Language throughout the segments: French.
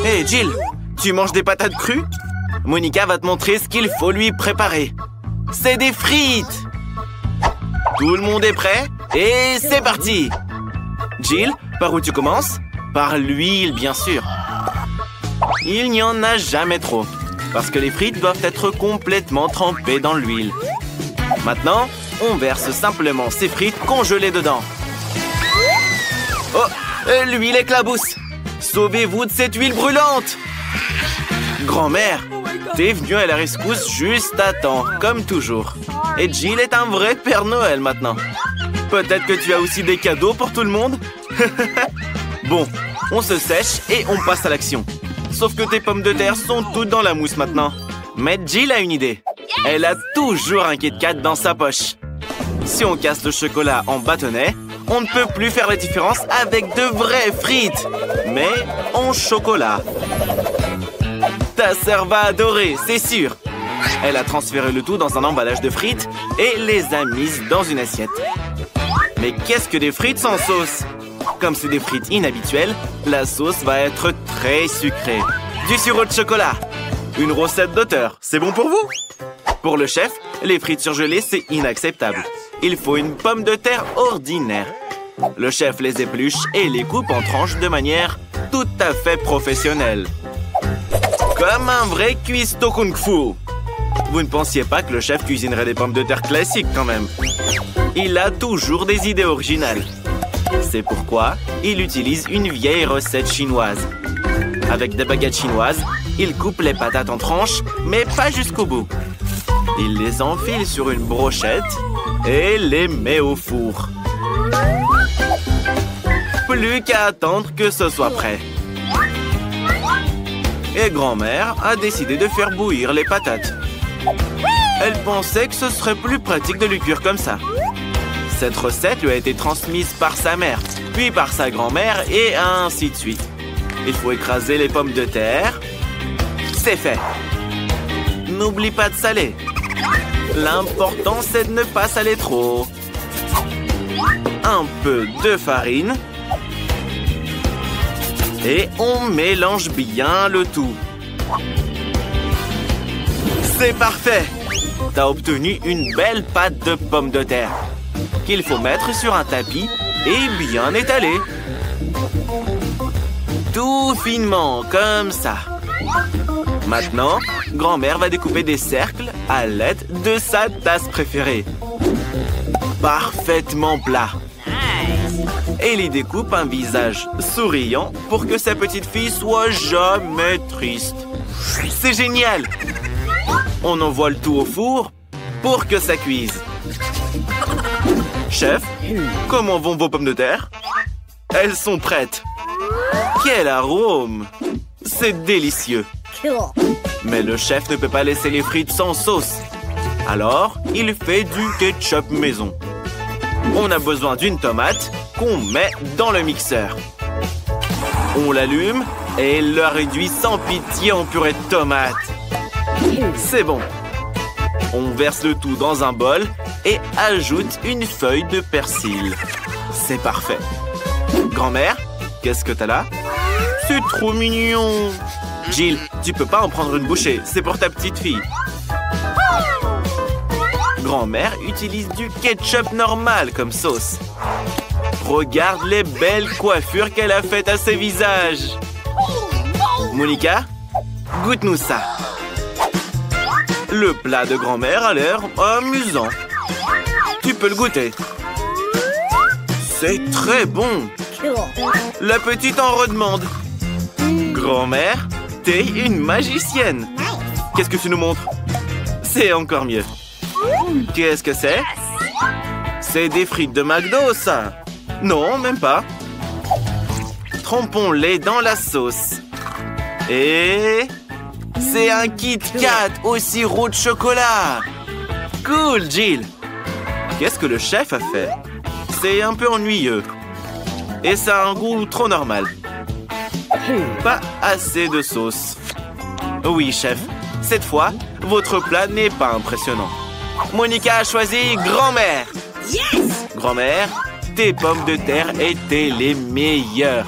Hey Jill, tu manges des patates crues? Monica va te montrer ce qu'il faut lui préparer. C'est des frites! Tout le monde est prêt? Et c'est parti! Jill, par où tu commences? Par l'huile, bien sûr. Il n'y en a jamais trop, parce que les frites doivent être complètement trempées dans l'huile. Maintenant, on verse simplement ces frites congelées dedans. Oh, l'huile éclabousse! Sauvez-vous de cette huile brûlante! Grand-mère, t'es venue à la rescousse juste à temps, comme toujours. Et Jill est un vrai Père Noël maintenant. Peut-être que tu as aussi des cadeaux pour tout le monde? Bon, on se sèche et on passe à l'action. Sauf que tes pommes de terre sont toutes dans la mousse maintenant. Mais Jill a une idée. Elle a toujours un Kit Kat dans sa poche. Si on casse le chocolat en bâtonnets, on ne peut plus faire la différence avec de vraies frites, mais en chocolat. Ta sœur va adorer, c'est sûr. Elle a transféré le tout dans un emballage de frites et les a mises dans une assiette. Mais qu'est-ce que des frites sans sauce? Comme c'est des frites inhabituelles, la sauce va être très sucrée. Du sirop de chocolat. Une recette d'auteur, c'est bon pour vous? Pour le chef, les frites surgelées, c'est inacceptable. Il faut une pomme de terre ordinaire. Le chef les épluche et les coupe en tranches de manière tout à fait professionnelle. Comme un vrai cuistot kung-fu. Vous ne pensiez pas que le chef cuisinerait des pommes de terre classiques quand même. Il a toujours des idées originales. C'est pourquoi il utilise une vieille recette chinoise. Avec des baguettes chinoises, il coupe les patates en tranches, mais pas jusqu'au bout. Il les enfile sur une brochette et les met au four. Plus qu'à attendre que ce soit prêt. Et grand-mère a décidé de faire bouillir les patates. Elle pensait que ce serait plus pratique de les cuire comme ça. Cette recette lui a été transmise par sa mère, puis par sa grand-mère et ainsi de suite. Il faut écraser les pommes de terre. C'est fait. N'oublie pas de saler. L'important, c'est de ne pas saler trop. Un peu de farine. Et on mélange bien le tout. C'est parfait! T'as obtenu une belle pâte de pommes de terre qu'il faut mettre sur un tapis et bien étaler. Tout finement, comme ça. Maintenant, grand-mère va découper des cercles à l'aide de sa tasse préférée. Parfaitement plat. Elle y découpe un visage souriant pour que sa petite fille soit jamais triste. C'est génial! On envoie le tout au four pour que ça cuise. Chef, comment vont vos pommes de terre? Elles sont prêtes. Quel arôme! C'est délicieux. Mais le chef ne peut pas laisser les frites sans sauce. Alors, il fait du ketchup maison. On a besoin d'une tomate qu'on met dans le mixeur. On l'allume et le réduit sans pitié en purée de tomate. C'est bon. On verse le tout dans un bol et ajoute une feuille de persil. C'est parfait. Grand-mère, qu'est-ce que t'as là? C'est trop mignon. Jill, tu peux pas en prendre une bouchée, c'est pour ta petite fille. Grand-mère utilise du ketchup normal comme sauce. Regarde les belles coiffures qu'elle a faites à ses visages. Monica, goûte-nous ça. Le plat de grand-mère a l'air amusant. Tu peux le goûter. C'est très bon. La petite en redemande. Grand-mère, t'es une magicienne. Qu'est-ce que tu nous montres? C'est encore mieux. Qu'est-ce que c'est? C'est des frites de McDo, ça. Non, même pas. Trempons-les dans la sauce. Et... c'est un Kit Kat au sirop de chocolat. Cool, Jill. Qu'est-ce que le chef a fait? C'est un peu ennuyeux. Et ça a un goût trop normal. Pas assez de sauce. Oui, chef. Cette fois, votre plat n'est pas impressionnant. Monica a choisi grand-mère. Yes! Grand-mère, tes pommes de terre étaient les meilleures.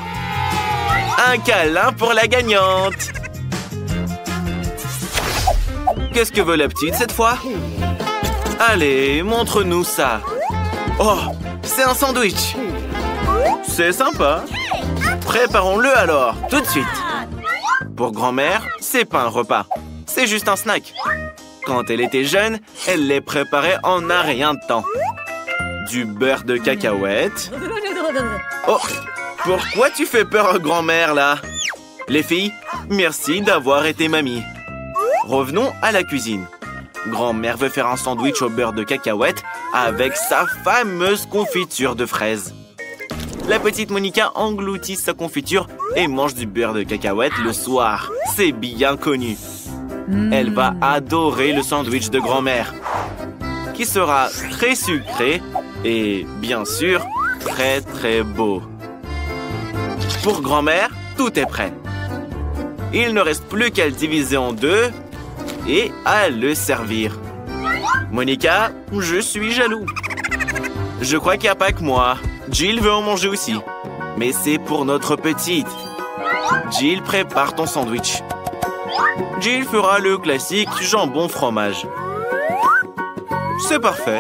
Un câlin pour la gagnante. Qu'est-ce que veut la petite cette fois? Allez, montre-nous ça. Oh, c'est un sandwich. C'est sympa. Préparons-le alors, tout de suite. Pour grand-mère, c'est pas un repas. C'est juste un snack. Quand elle était jeune, elle les préparait en un rien de temps. Du beurre de cacahuète. Oh, pourquoi tu fais peur à grand-mère, là? Les filles, merci d'avoir été mamie. Revenons à la cuisine. Grand-mère veut faire un sandwich au beurre de cacahuète avec sa fameuse confiture de fraises. La petite Monica engloutit sa confiture et mange du beurre de cacahuète le soir. C'est bien connu. Elle va adorer le sandwich de grand-mère, qui sera très sucré et, bien sûr, très très beau. Pour grand-mère, tout est prêt. Il ne reste plus qu'à le diviser en deux et à le servir. Monica, je suis jaloux. Je crois qu'il n'y a pas que moi. Jill veut en manger aussi. Mais c'est pour notre petite. Jill, prépare ton sandwich. Jill fera le classique jambon-fromage. C'est parfait.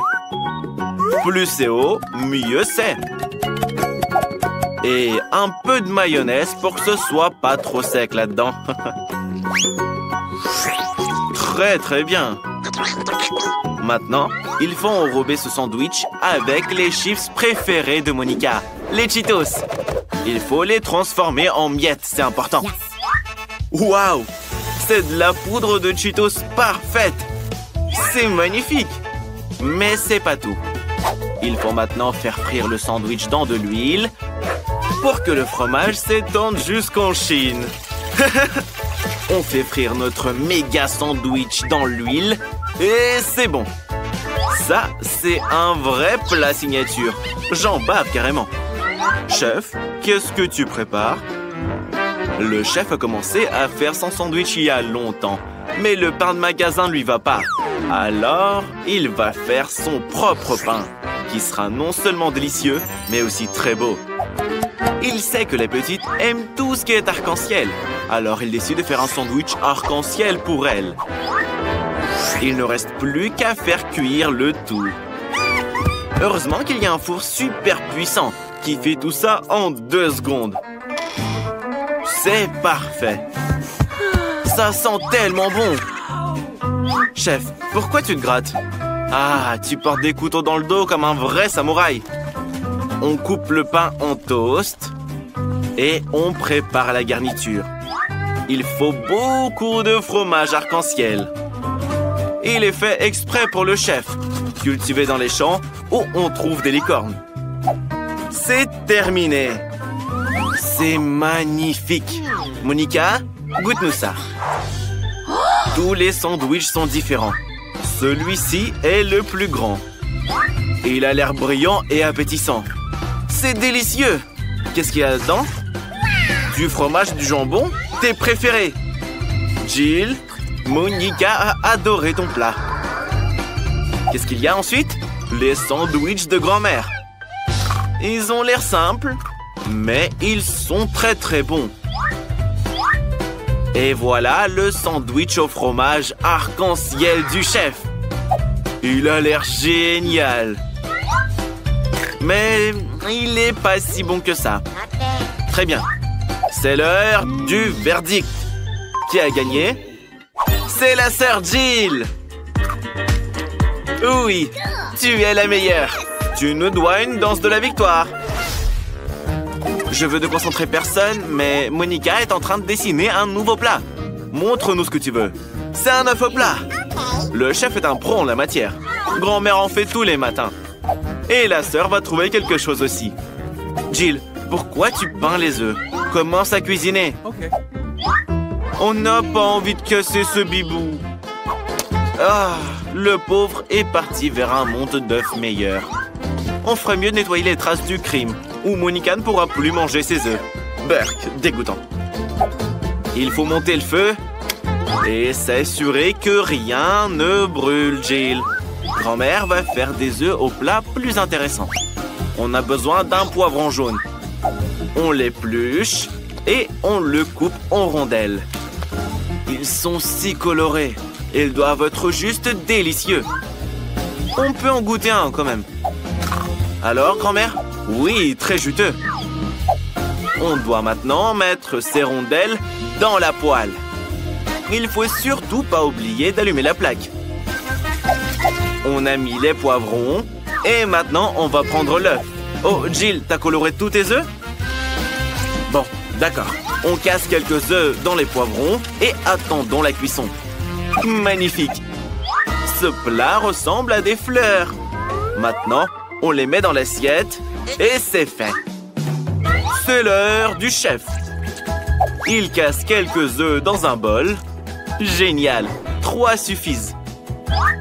Plus c'est haut, mieux c'est. Et un peu de mayonnaise pour que ce soit pas trop sec là-dedans. Très très bien. Maintenant, il faut enrober ce sandwich avec les chips préférés de Monica, les Cheetos. Il faut les transformer en miettes, c'est important. Waouh! C'est de la poudre de Cheetos parfaite. C'est magnifique. Mais c'est pas tout. Il faut maintenant faire frire le sandwich dans de l'huile pour que le fromage s'étende jusqu'en Chine. On fait frire notre méga sandwich dans l'huile et c'est bon. Ça, c'est un vrai plat signature. J'en bave carrément. Chef, qu'est-ce que tu prépares? Le chef a commencé à faire son sandwich il y a longtemps, mais le pain de magasin lui va pas. Alors, il va faire son propre pain, qui sera non seulement délicieux, mais aussi très beau. Il sait que les petites aiment tout ce qui est arc-en-ciel, alors il décide de faire un sandwich arc-en-ciel pour elles. Il ne reste plus qu'à faire cuire le tout. Heureusement qu'il y a un four super puissant qui fait tout ça en 2 secondes. C'est parfait. Ça sent tellement bon. Chef, pourquoi tu te grattes? Ah, tu portes des couteaux dans le dos comme un vrai samouraï. On coupe le pain en toast et on prépare la garniture. Il faut beaucoup de fromage arc-en-ciel. Il est fait exprès pour le chef, cultivé dans les champs où on trouve des licornes. C'est terminé. C'est magnifique. Monica, goûte-nous ça. Tous les sandwichs sont différents. Celui-ci est le plus grand. Il a l'air brillant et appétissant. C'est délicieux. Qu'est-ce qu'il y a dedans? Du fromage et du jambon? Tes préférés. Jill, Monica a adoré ton plat. Qu'est-ce qu'il y a ensuite? Les sandwichs de grand-mère. Ils ont l'air simples, mais ils sont très très bons. Et voilà le sandwich au fromage arc-en-ciel du chef. Il a l'air génial. Mais il n'est pas si bon que ça. Très bien. C'est l'heure du verdict. Qui a gagné? C'est la sœur Jill. Oui, tu es la meilleure. Tu nous dois une danse de la victoire. Je veux ne concentrer personne, mais Monica est en train de dessiner un nouveau plat. Montre-nous ce que tu veux. C'est un œuf au plat. Le chef est un pro en la matière. Grand-mère en fait tous les matins. Et la sœur va trouver quelque chose aussi. Jill, pourquoi tu peins les œufs? Commence à cuisiner. On n'a pas envie de casser ce bibou. Ah, le pauvre est parti vers un monde d'œufs meilleur. On ferait mieux de nettoyer les traces du crime, ou Monica ne pourra plus manger ses œufs. Burk, dégoûtant. Il faut monter le feu et s'assurer que rien ne brûle, Jill. Grand-mère va faire des œufs au plat plus intéressants. On a besoin d'un poivron jaune. On l'épluche et on le coupe en rondelles. Ils sont si colorés. Ils doivent être juste délicieux. On peut en goûter un quand même. Alors, grand-mère? Oui, très juteux. On doit maintenant mettre ces rondelles dans la poêle. Il faut surtout pas oublier d'allumer la plaque. On a mis les poivrons et maintenant on va prendre l'œuf. Oh, Jill, t'as coloré tous tes œufs? Bon, d'accord. On casse quelques œufs dans les poivrons et attendons la cuisson. Magnifique! Ce plat ressemble à des fleurs. Maintenant, on les met dans l'assiette et c'est fait. C'est l'heure du chef. Il casse quelques œufs dans un bol. Génial! 3 suffisent.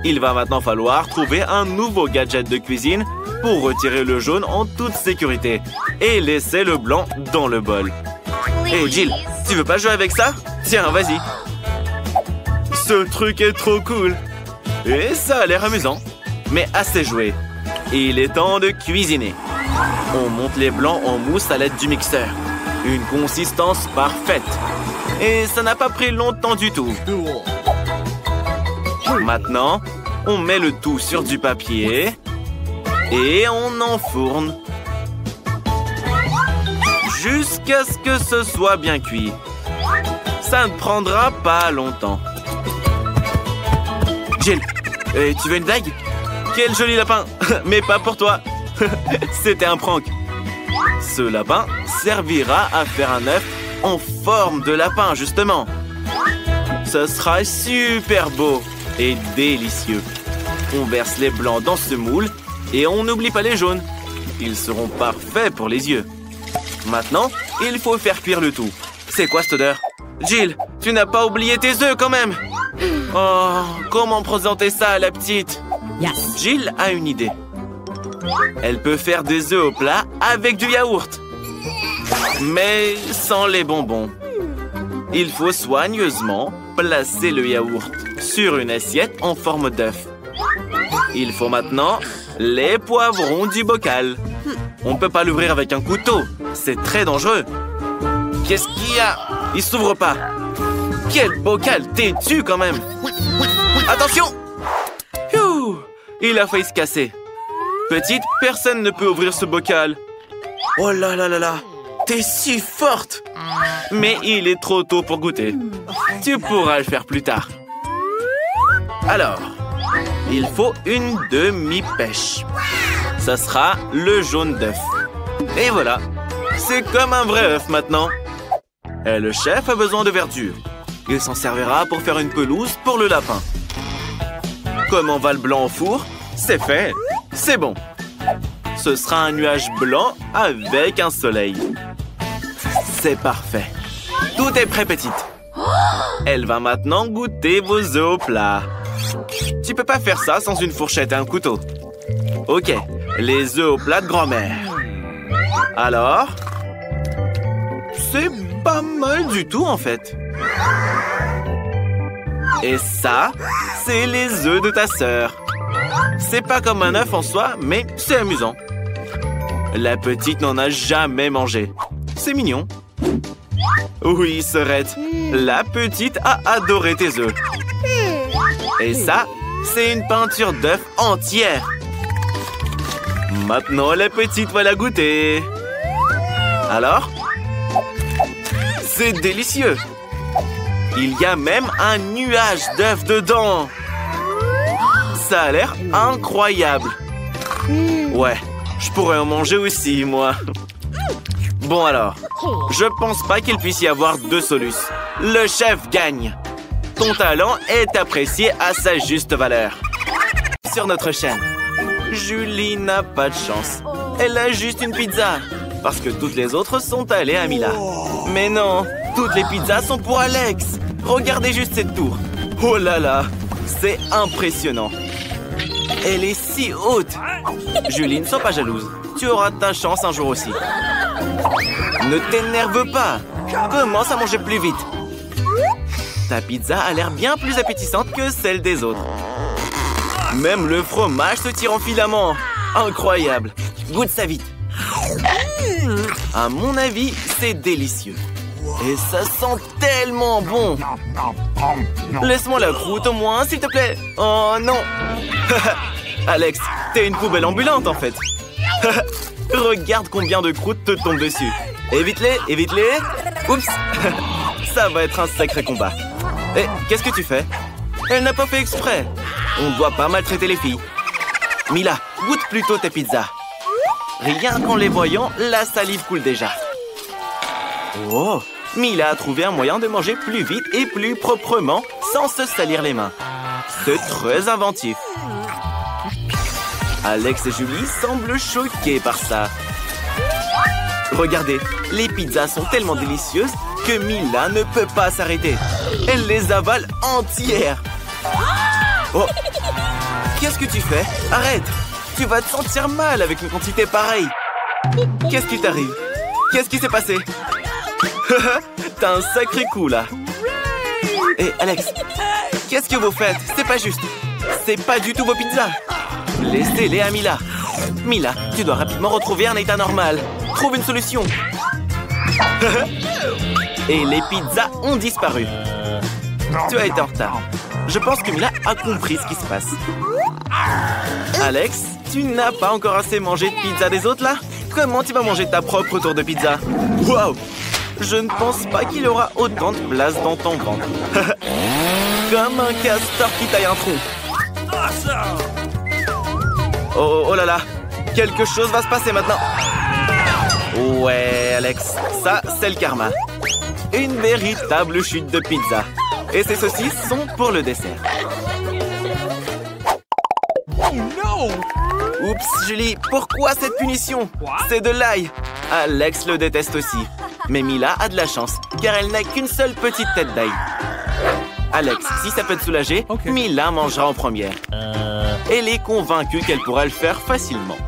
Il va maintenant falloir trouver un nouveau gadget de cuisine pour retirer le jaune en toute sécurité et laisser le blanc dans le bol. Hey Jill, tu veux pas jouer avec ça? Tiens, vas-y. Ce truc est trop cool. Et ça a l'air amusant. Mais assez joué. Il est temps de cuisiner. On monte les blancs en mousse à l'aide du mixeur. Une consistance parfaite. Et ça n'a pas pris longtemps du tout. Maintenant, on met le tout sur du papier et on enfourne jusqu'à ce que ce soit bien cuit. Ça ne prendra pas longtemps. Jill, tu veux une blague? Quel joli lapin! Mais pas pour toi. C'était un prank. Ce lapin servira à faire un œuf en forme de lapin, justement. Ce sera super beau et délicieux. On verse les blancs dans ce moule et on n'oublie pas les jaunes. Ils seront parfaits pour les yeux. Maintenant, il faut faire cuire le tout. C'est quoi cette odeur? Jill, tu n'as pas oublié tes œufs quand même. Oh, comment présenter ça à la petite? Jill a une idée. Elle peut faire des œufs au plat avec du yaourt. Mais sans les bonbons. Il faut soigneusement placer le yaourt sur une assiette en forme d'œuf. Il faut maintenant les poivrons du bocal. On ne peut pas l'ouvrir avec un couteau. C'est très dangereux. Qu'est-ce qu'il y a? Il s'ouvre pas. Quel bocal têtu quand même. Attention! Ouh, il a failli se casser. Petite, personne ne peut ouvrir ce bocal. Oh là là là là. T'es si forte. Mais il est trop tôt pour goûter. Tu pourras le faire plus tard. Alors, il faut une demi-pêche. Ça sera le jaune d'œuf. Et voilà. C'est comme un vrai œuf maintenant. Et le chef a besoin de verdure. Il s'en servira pour faire une pelouse pour le lapin. Comme on va le blanc au four, c'est fait. C'est bon. Ce sera un nuage blanc avec un soleil. C'est parfait. Tout est prêt, petite. Elle va maintenant goûter vos œufs au plat. Tu peux pas faire ça sans une fourchette et un couteau. Ok, les œufs au plat de grand-mère. Alors, c'est pas mal du tout en fait. Et ça, c'est les œufs de ta sœur. C'est pas comme un œuf en soi, mais c'est amusant. La petite n'en a jamais mangé. C'est mignon. Oui, sœurette, la petite a adoré tes œufs. Et ça, c'est une peinture d'œuf entière. Maintenant, la petite va la goûter. Alors? C'est délicieux. Il y a même un nuage d'œufs dedans. Ça a l'air incroyable. Ouais, je pourrais en manger aussi, moi. Bon alors, je pense pas qu'il puisse y avoir deux solutions. Le chef gagne. Ton talent est apprécié à sa juste valeur. Sur notre chaîne, Julie n'a pas de chance. Elle a juste une pizza. Parce que toutes les autres sont allées à Mila. Mais non, toutes les pizzas sont pour Alex. Regardez juste cette tour. Oh là là, c'est impressionnant. Elle est si haute. Julie, ne sois pas jalouse. Tu auras ta chance un jour aussi. Ne t'énerve pas. Commence à manger plus vite. Ta pizza a l'air bien plus appétissante que celle des autres. Même le fromage se tire en filaments. Incroyable. Goûte ça vite. À mon avis, c'est délicieux. Et ça sent tellement bon. Laisse-moi la croûte au moins, s'il te plaît. Oh non. Alex, t'es une poubelle ambulante en fait. Regarde combien de croûtes te tombent dessus. Évite-les, évite-les. Oups. Ça va être un sacré combat. Et qu'est-ce que tu fais? Elle n'a pas fait exprès. On ne doit pas maltraiter les filles. Mila, goûte plutôt tes pizzas. Rien qu'en les voyant, la salive coule déjà. Oh, Mila a trouvé un moyen de manger plus vite et plus proprement sans se salir les mains. C'est très inventif. Alex et Julie semblent choqués par ça. Regardez, les pizzas sont tellement délicieuses que Mila ne peut pas s'arrêter. Elle les avale entières. Oh, qu'est-ce que tu fais? Arrête! Tu vas te sentir mal avec une quantité pareille. Qu'est-ce qui t'arrive? Qu'est-ce qui s'est passé? T'as un sacré coup là. Hé, Alex, qu'est-ce que vous faites? C'est pas juste. C'est pas du tout vos pizzas. Laissez-les à Mila. Mila, tu dois rapidement retrouver un état normal. Trouve une solution. Et les pizzas ont disparu. Tu as été en retard. Je pense que Mila a compris ce qui se passe. Alex, tu n'as pas encore assez mangé de pizza des autres là? Comment tu vas manger ta propre tour de pizza? Wow! Je ne pense pas qu'il y aura autant de place dans ton ventre. Comme un castor qui taille un trou. Oh, oh là là! Quelque chose va se passer maintenant. Ouais, Alex, ça, c'est le karma. Une véritable chute de pizza. Et ces saucisses sont pour le dessert. Oups, Julie, pourquoi cette punition? C'est de l'ail. Alex le déteste aussi. Mais Mila a de la chance, car elle n'a qu'une seule petite tête d'ail. Alex, si ça peut te soulager, Mila mangera en première. Elle est convaincue qu'elle pourra le faire facilement.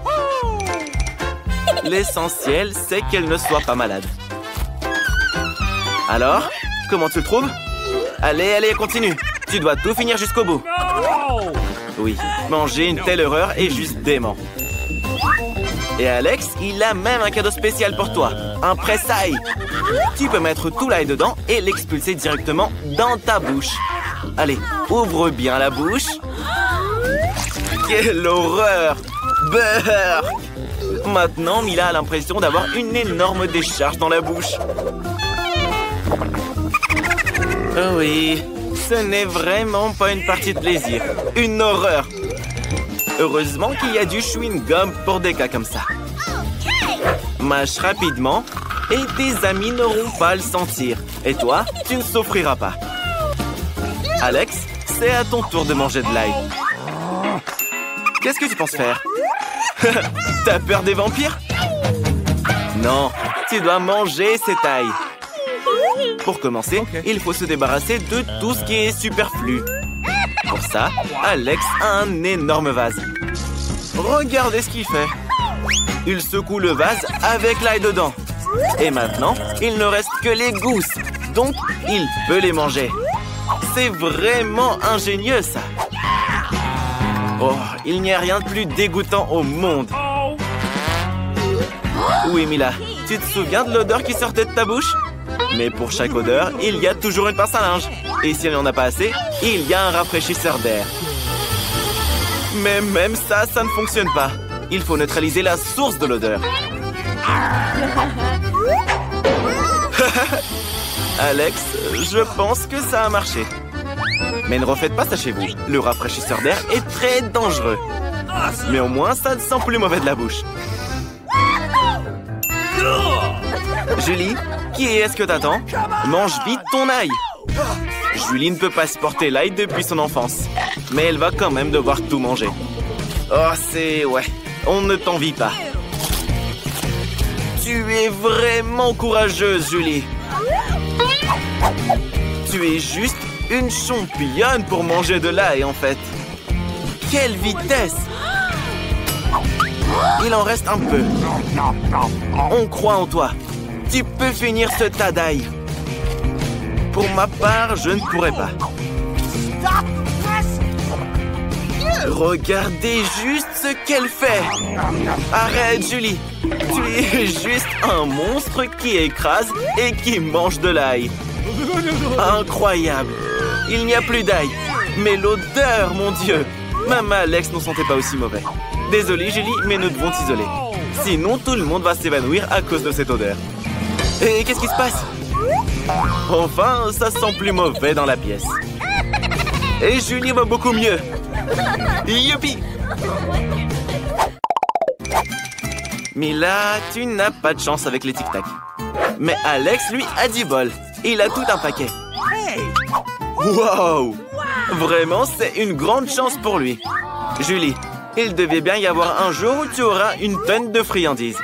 L'essentiel, c'est qu'elle ne soit pas malade. Alors, comment tu le trouves? Allez, allez, continue. Tu dois tout finir jusqu'au bout. Oui, manger une telle erreur est juste dément. Et Alex, il a même un cadeau spécial pour toi. Un presse-ail. Tu peux mettre tout l'ail dedans et l'expulser directement dans ta bouche. Allez, ouvre bien la bouche. Quelle horreur! Beurre! Maintenant, Mila a l'impression d'avoir une énorme décharge dans la bouche. Oh oui, ce n'est vraiment pas une partie de plaisir. Une horreur. Heureusement qu'il y a du chewing-gum pour des cas comme ça. Mâche rapidement et tes amis n'auront pas à le sentir. Et toi, tu ne souffriras pas. Alex, c'est à ton tour de manger de l'ail. Qu'est-ce que tu penses faire? T'as peur des vampires? Non, tu dois manger cette ail. Pour commencer, il faut se débarrasser de tout ce qui est superflu. Pour ça, Alex a un énorme vase. Regardez ce qu'il fait. Il secoue le vase avec l'ail dedans. Et maintenant, il ne reste que les gousses. Donc, il peut les manger. C'est vraiment ingénieux, ça. Oh, il n'y a rien de plus dégoûtant au monde. Oui, Mila, tu te souviens de l'odeur qui sortait de ta bouche? Mais pour chaque odeur, il y a toujours une pince à linge. Et s'il n'y en a pas assez, il y a un rafraîchisseur d'air. Mais même ça, ça ne fonctionne pas. Il faut neutraliser la source de l'odeur. Alex, je pense que ça a marché. Mais ne refaites pas ça chez vous. Le rafraîchisseur d'air est très dangereux. Mais au moins, ça ne sent plus mauvais de la bouche. Julie, qui est-ce que t'attends? Mange vite ton ail. Julie ne peut pas supporter l'ail depuis son enfance. Mais elle va quand même devoir tout manger. Oh, c'est... ouais, on ne t'envie pas. Tu es vraiment courageuse, Julie. Tu es juste une championne pour manger de l'ail, en fait. Quelle vitesse! Il en reste un peu. On croit en toi. Tu peux finir ce tas d'ail. Pour ma part, je ne pourrais pas. Regardez juste ce qu'elle fait. Arrête, Julie. Tu es juste un monstre qui écrase et qui mange de l'ail. Incroyable. Il n'y a plus d'ail. Mais l'odeur, mon Dieu. Même Alex n'en sentait pas aussi mauvais. Désolé, Julie, mais nous devons t'isoler. Sinon, tout le monde va s'évanouir à cause de cette odeur. Et qu'est-ce qui se passe? Enfin, ça sent plus mauvais dans la pièce. Et Julie va beaucoup mieux. Youpi! Mila, tu n'as pas de chance avec les tic-tac. Mais Alex, lui, a du bol. Il a tout un paquet. Wow! Vraiment, c'est une grande chance pour lui. Julie, il devait bien y avoir un jour où tu auras une tonne de friandises.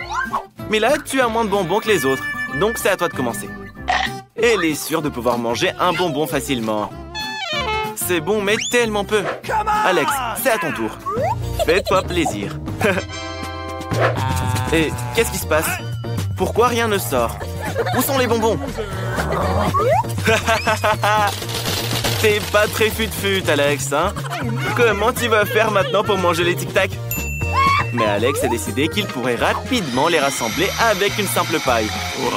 Mais là, tu as moins de bonbons que les autres. Donc, c'est à toi de commencer. Elle est sûre de pouvoir manger un bonbon facilement. C'est bon, mais tellement peu. Alex, c'est à ton tour. Fais-toi plaisir. Et qu'est-ce qui se passe? Pourquoi rien ne sort? Où sont les bonbons? T'es pas très fut-fut, Alex, hein? Comment tu vas faire maintenant pour manger les tic-tac? Mais Alex a décidé qu'il pourrait rapidement les rassembler avec une simple paille. Wow.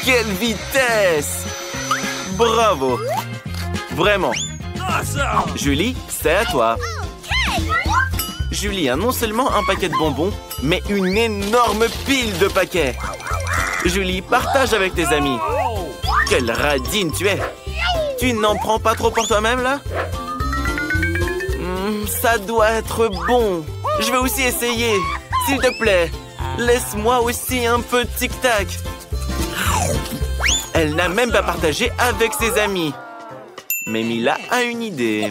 Quelle vitesse! Bravo! Vraiment. Julie, c'est à toi. Julie a non seulement un paquet de bonbons, mais une énorme pile de paquets. Julie, partage avec tes amis. Quelle radine tu es! Tu n'en prends pas trop pour toi-même, là? Ça doit être bon. Je vais aussi essayer. S'il te plaît, laisse-moi aussi un peu de tic-tac. Elle n'a même pas partagé avec ses amis. Mais Mila a une idée.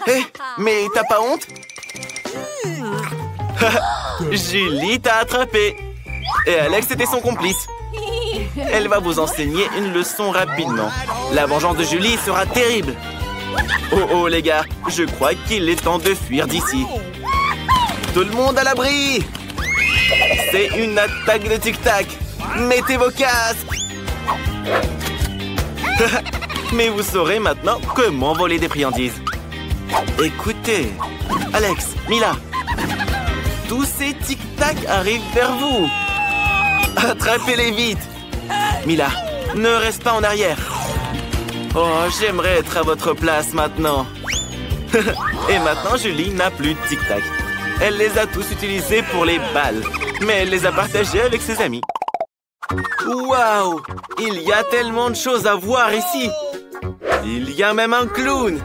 Hé, mais t'as pas honte? Julie t'a attrapé. Et Alex était son complice. Elle va vous enseigner une leçon rapidement. La vengeance de Julie sera terrible. Oh oh les gars, je crois qu'il est temps de fuir d'ici. Tout le monde à l'abri. C'est une attaque de tic-tac. Mettez vos casques. Mais vous saurez maintenant comment voler des friandises. Écoutez, Alex, Mila, tous ces tic-tac arrivent vers vous. Attrapez-les vite. Mila, ne reste pas en arrière. Oh, j'aimerais être à votre place maintenant. Et maintenant, Julie n'a plus de tic-tac. Elle les a tous utilisés pour les balles, mais elle les a partagés avec ses amis. Waouh! Il y a tellement de choses à voir ici. Il y a même un clown.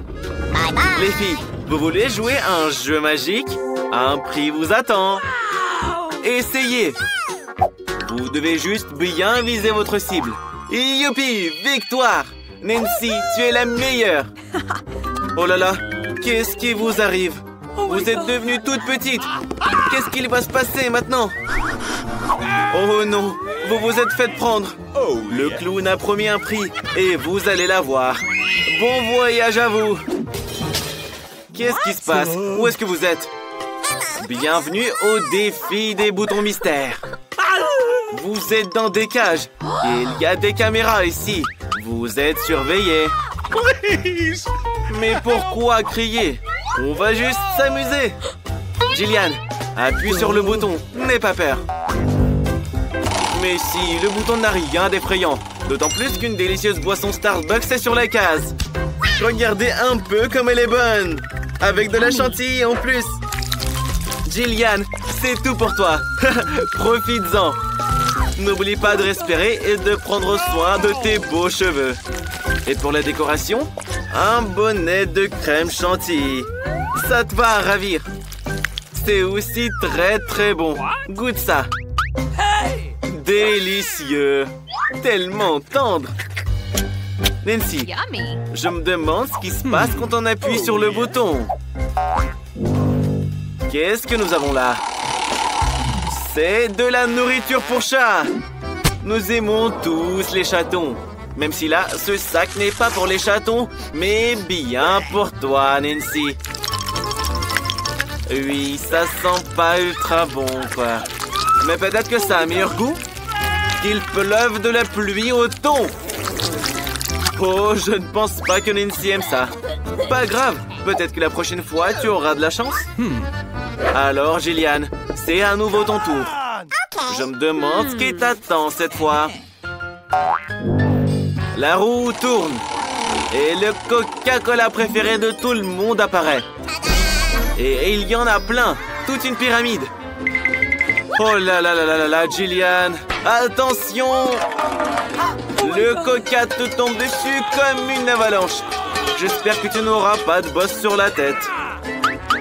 Les filles, vous voulez jouer à un jeu magique? Un prix vous attend. Essayez. Vous devez juste bien viser votre cible. Youpi! Victoire! Nancy, tu es la meilleure. Oh là là, qu'est-ce qui vous arrive? Vous êtes devenue toute petite. Qu'est-ce qu'il va se passer maintenant? Oh non, vous vous êtes fait prendre. Le clown a promis un prix et vous allez l'avoir. Bon voyage à vous. Qu'est-ce qui se passe? Où est-ce que vous êtes? Bienvenue au défi des boutons mystères. Vous êtes dans des cages. Il y a des caméras ici. Vous êtes surveillés. Mais pourquoi crier? On va juste s'amuser. Jillian, appuie sur le bouton. N'aie pas peur. Mais si, le bouton n'a rien d'effrayant. D'autant plus qu'une délicieuse boisson Starbucks est sur la case. Regardez un peu comme elle est bonne. Avec de la chantilly en plus. Jillian, c'est tout pour toi. Profites-en. N'oublie pas de respirer et de prendre soin de tes beaux cheveux. Et pour la décoration, un bonnet de crème chantilly. Ça te va ravir. C'est aussi très très bon. Goûte ça. Délicieux. Tellement tendre. Nancy, je me demande ce qui se passe quand on appuie sur le bouton. Qu'est-ce que nous avons là? C'est de la nourriture pour chat. Nous aimons tous les chatons. Même si là, ce sac n'est pas pour les chatons, mais bien pour toi, Nancy. Oui, ça sent pas ultra bon, quoi. Mais peut-être que ça a un meilleur goût. Qu'il pleuve de la pluie au thon. Oh, je ne pense pas que Nancy aime ça. Pas grave, Peut-être que la prochaine fois, tu auras de la chance. Alors, Jillian, c'est à nouveau ton tour. Je me demande ce qui t'attend cette fois. La roue tourne. Et le Coca-Cola préféré de tout le monde apparaît. Et il y en a plein. Toute une pyramide. Oh là là là là là là, Jillian. Attention! Le Coca te tombe dessus comme une avalanche. J'espère que tu n'auras pas de bosse sur la tête.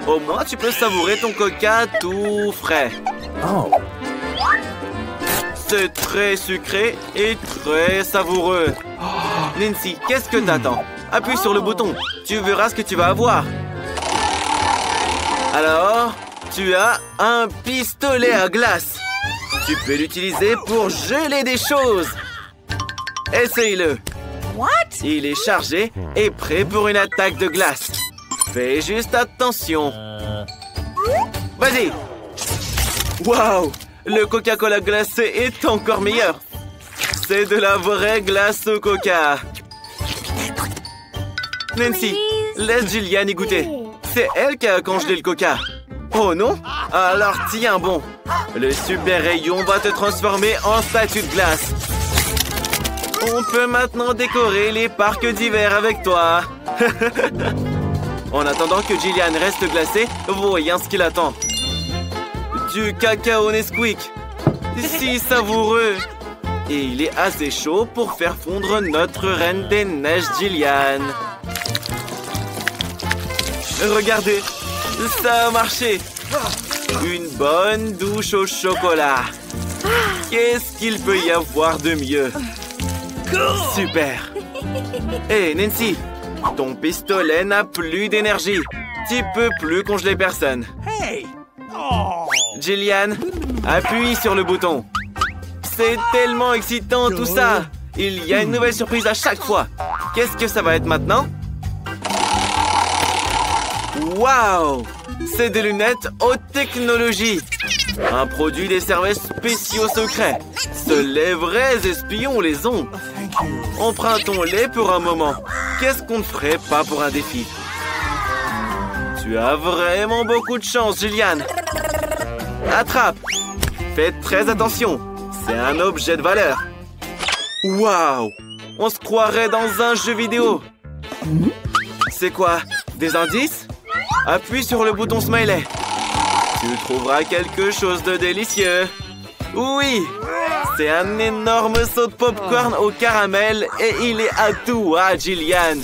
Au moins, tu peux savourer ton Coca tout frais. C'est très sucré et très savoureux. Nancy, qu'est-ce que t'attends? Appuie sur le bouton. Tu verras ce que tu vas avoir. Alors, tu as un pistolet à glace. Tu peux l'utiliser pour geler des choses. Essaye-le. Il est chargé et prêt pour une attaque de glace. Fais juste attention. Vas-y. Waouh! Le Coca-Cola glacé est encore meilleur. C'est de la vraie glace au coca. Nancy, laisse Jillian y goûter. C'est elle qui a congelé le coca. Oh non? Alors tiens bon. Le super rayon va te transformer en statue de glace. On peut maintenant décorer les parcs d'hiver avec toi. En attendant que Jillian reste glacée, voyons ce qu'il attend. Du cacao Nesquik. Si savoureux. Et il est assez chaud pour faire fondre notre reine des neiges Jillian. Regardez, ça a marché. Une bonne douche au chocolat. Qu'est-ce qu'il peut y avoir de mieux? Super. Hé, Nancy, ton pistolet n'a plus d'énergie. Tu peux plus congeler personne. Jillian, appuie sur le bouton. C'est tellement excitant tout ça. Il y a une nouvelle surprise à chaque fois. Qu'est-ce que ça va être maintenant? Waouh! C'est des lunettes haute technologie. Un produit des services spéciaux secrets. Seuls les vrais espions les ont. Empruntons-les pour un moment. Qu'est-ce qu'on ne ferait pas pour un défi? Tu as vraiment beaucoup de chance, Jillian. Attrape. Faites très attention. C'est un objet de valeur. Waouh! On se croirait dans un jeu vidéo. C'est quoi? Des indices? Appuie sur le bouton smiley. Tu trouveras quelque chose de délicieux. Oui! C'est un énorme saut de popcorn au caramel et il est à toi, Jillian.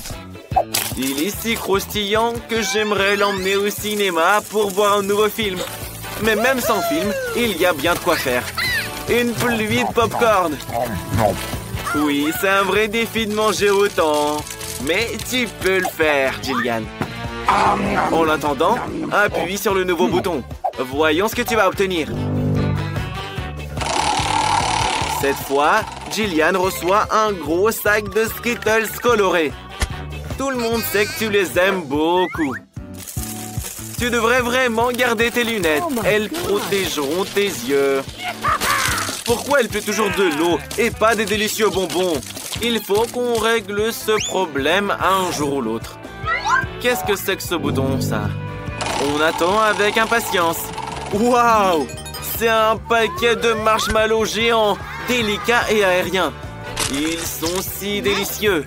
Il est si croustillant que j'aimerais l'emmener au cinéma pour voir un nouveau film. Mais même sans film, il y a bien de quoi faire. Une pluie de popcorn. Oui, c'est un vrai défi de manger autant. Mais tu peux le faire, Jillian. En l'attendant, appuie sur le nouveau bouton. Voyons ce que tu vas obtenir. Cette fois, Jillian reçoit un gros sac de Skittles colorés. Tout le monde sait que tu les aimes beaucoup. Tu devrais vraiment garder tes lunettes. Elles protégeront tes yeux. Pourquoi il pleut toujours de l'eau et pas des délicieux bonbons? Il faut qu'on règle ce problème un jour ou l'autre. Qu'est-ce que c'est que ce bouton, ça? On attend avec impatience. Waouh! C'est un paquet de marshmallows géants, délicats et aériens. Ils sont si délicieux.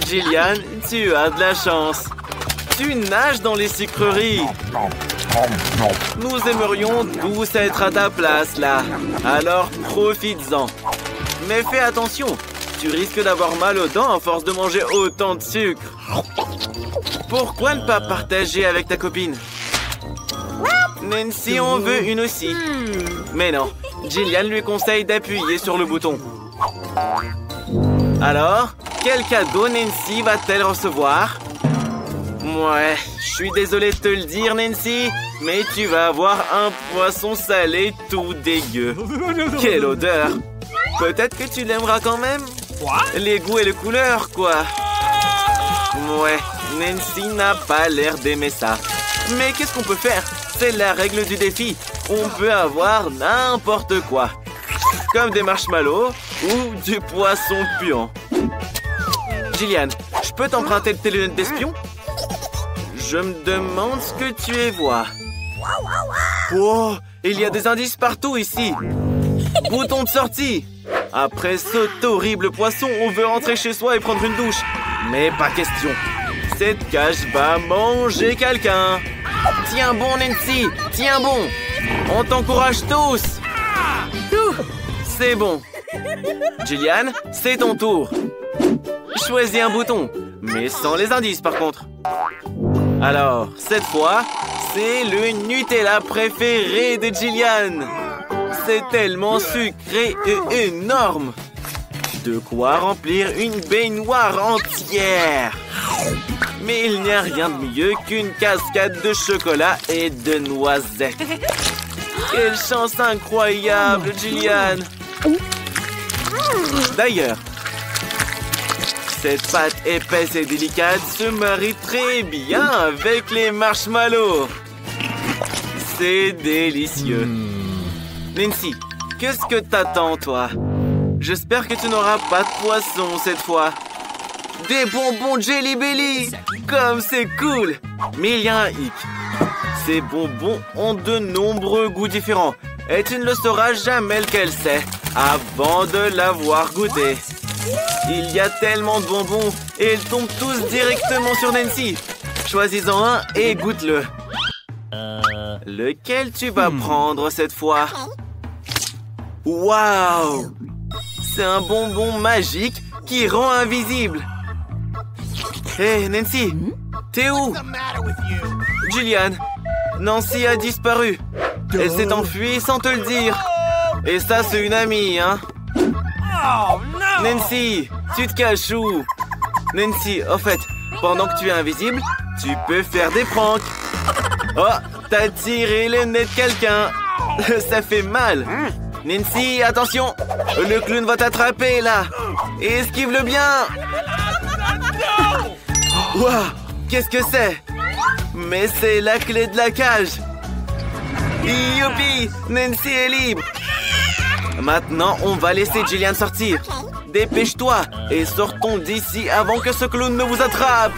Jillian, tu as de la chance. Tu nages dans les sucreries. Nous aimerions tous être à ta place, là. Alors, profites-en. Mais fais attention. Tu risques d'avoir mal aux dents à force de manger autant de sucre. Pourquoi ne pas partager avec ta copine? Nancy en veut une aussi. Mais non, Jillian lui conseille d'appuyer sur le bouton. Alors, quel cadeau Nancy va-t-elle recevoir? Ouais, je suis désolé de te le dire, Nancy, mais tu vas avoir un poisson salé tout dégueu. Quelle odeur! Peut-être que tu l'aimeras quand même? Les goûts et les couleurs, quoi. Ouais, Nancy n'a pas l'air d'aimer ça. Mais qu'est-ce qu'on peut faire? C'est la règle du défi. On peut avoir n'importe quoi. Comme des marshmallows ou du poisson puant. Jillian, je peux t'emprunter tes lunettes d'espion? Je me demande ce que tu y vois. Oh, il y a des indices partout ici. Bouton de sortie. Après cet horrible poisson, on veut rentrer chez soi et prendre une douche. Mais pas question. Cette cage va manger quelqu'un. Tiens bon, Nancy. Tiens bon. On t'encourage tous. C'est bon. Jillian, c'est ton tour. Choisis un bouton, mais sans les indices par contre. Alors, cette fois, c'est le Nutella préféré de Jillian. C'est tellement sucré et énorme. De quoi remplir une baignoire entière. Mais il n'y a rien de mieux qu'une cascade de chocolat et de noisettes. Quelle chance incroyable, Jillian. D'ailleurs, cette pâte épaisse et délicate se marie très bien avec les marshmallows. C'est délicieux. Nancy, qu'est-ce que t'attends, toi? J'espère que tu n'auras pas de poisson cette fois. Des bonbons Jelly Belly! Comme c'est cool! Mais il y a un hic. Ces bonbons ont de nombreux goûts différents. Et tu ne le sauras jamais lequel c'est avant de l'avoir goûté. Il y a tellement de bonbons et ils tombent tous directement sur Nancy. Choisis-en un et goûte-le. Lequel tu vas prendre cette fois? Waouh! C'est un bonbon magique qui rend invisible. Hé, Nancy, t'es où? Jillian, Nancy a disparu. Elle s'est enfuie sans te le dire. Et ça, c'est une amie, hein? Nancy, tu te caches où? Nancy, au fait, pendant que tu es invisible, tu peux faire des pranks. Oh, t'as tiré le nez de quelqu'un. Ça fait mal. Nancy, attention. Le clown va t'attraper, là. Esquive-le bien. Ouah, qu'est-ce que c'est? Mais c'est la clé de la cage. Youpi, Nancy est libre. Maintenant, on va laisser Jillian sortir. Dépêche-toi et sortons d'ici avant que ce clown ne vous attrape.